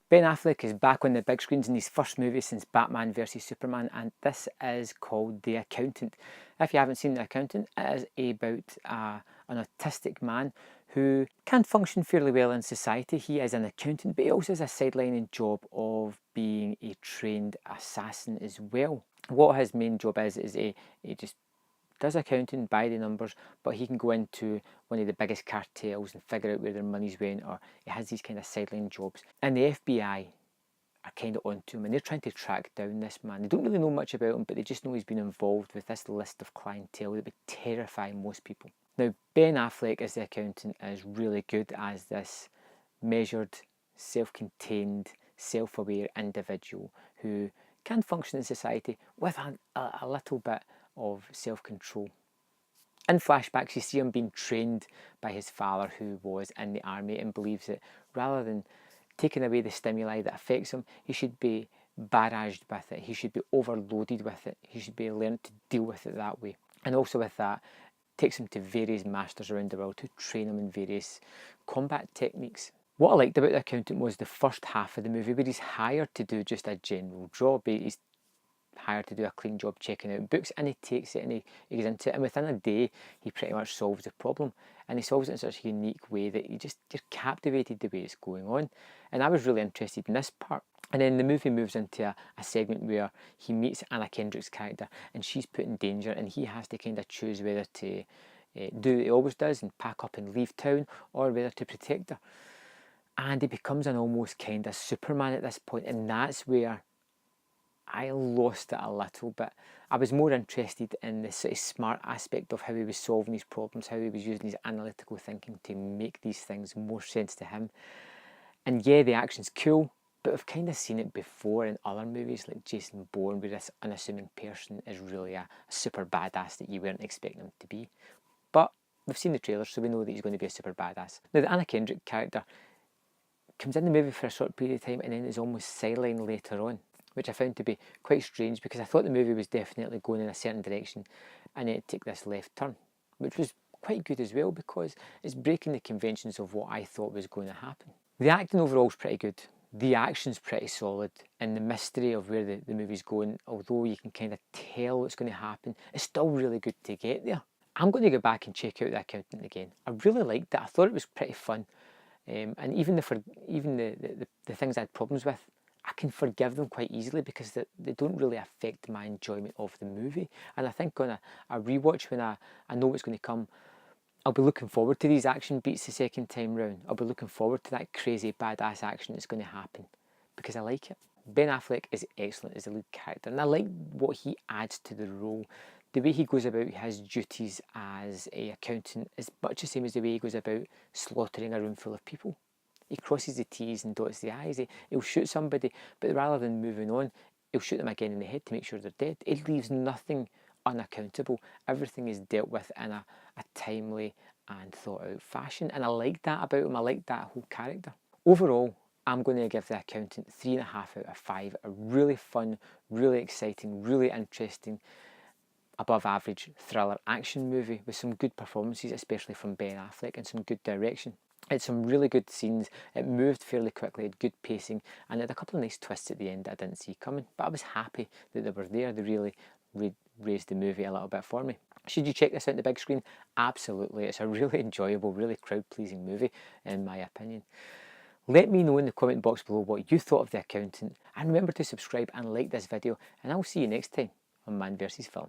Ben Affleck is back on the big screens in his first movie since Batman vs Superman, and this is called The Accountant. If you haven't seen The Accountant, it is about an autistic man who can function fairly well in society. He is an accountant, but he also has a sidelining job of being a trained assassin as well. What his main job is he just does accounting by the numbers, but he can go into one of the biggest cartels and figure out where their money's went, or he has these kind of sideline jobs. And the FBI are kind of onto him, and they're trying to track down this man. They don't really know much about him, but they just know he's been involved with this list of clientele that would terrify most people. Now, Ben Affleck as the accountant is really good as this measured, self-contained, self-aware individual who can function in society with a little bit of self-control. In flashbacks, you see him being trained by his father, who was in the army, and believes that rather than taking away the stimuli that affects him, he should be barraged with it, he should be overloaded with it, he should be learned to deal with it that way. And also with that, takes him to various masters around the world to train him in various combat techniques. What I liked about The Accountant was the first half of the movie, where he's hired to do just a general job. He's hired to do a clean job checking out books, and he takes it and he goes into it, and within a day he pretty much solves the problem, and he solves it in such a unique way that you're captivated the way it's going on. And I was really interested in this part. And then the movie moves into a segment where he meets Anna Kendrick's character, and she's put in danger, and he has to kind of choose whether to do what he always does and pack up and leave town, or whether to protect her. And he becomes an almost kind of Superman at this point, and that's where I lost it a little bit. I was more interested in the sort of smart aspect of how he was solving these problems, how he was using his analytical thinking to make these things more sense to him. And yeah, the action's cool, but we've kind of seen it before in other movies like Jason Bourne, where this unassuming person is really a super badass that you weren't expecting him to be. But we've seen the trailers, so we know that he's going to be a super badass. Now, the Anna Kendrick character comes in the movie for a short period of time and then is almost sidelined later on, which I found to be quite strange, because I thought the movie was definitely going in a certain direction and it took this left turn, which was quite good as well, because it's breaking the conventions of what I thought was going to happen. The acting overall is pretty good, the action's pretty solid, and the mystery of where the movie's going, although you can kind of tell what's going to happen, it's still really good to get there. I'm going to go back and check out The Accountant again. I really liked it. I thought it was pretty fun. And even the things I had problems with, I can forgive them quite easily, because they don't really affect my enjoyment of the movie. And I think on a rewatch, when I know what's going to come, I'll be looking forward to these action beats the second time round. I'll be looking forward to that crazy badass action that's going to happen, because I like it. Ben Affleck is excellent as the lead character, and I like what he adds to the role. The way he goes about his duties as an accountant is much the same as the way he goes about slaughtering a room full of people. He crosses the T's and dots the I's. He'll shoot somebody, but rather than moving on, he'll shoot them again in the head to make sure they're dead. It leaves nothing unaccountable. Everything is dealt with in a timely and thought out fashion, and I like that about him. I like that whole character. Overall, I'm going to give The Accountant 3.5 out of 5. A really fun, really exciting, really interesting, above average thriller action movie with some good performances, especially from Ben Affleck, and some good direction. It's some really good scenes. It moved fairly quickly, had good pacing, and had a couple of nice twists at the end that I didn't see coming, but I was happy that they were there. They really raised the movie a little bit for me. Should you check this out on the big screen? Absolutely. It's a really enjoyable, really crowd-pleasing movie, in my opinion. Let me know in the comment box below what you thought of The Accountant, and remember to subscribe and like this video, and I'll see you next time on Man vs Film.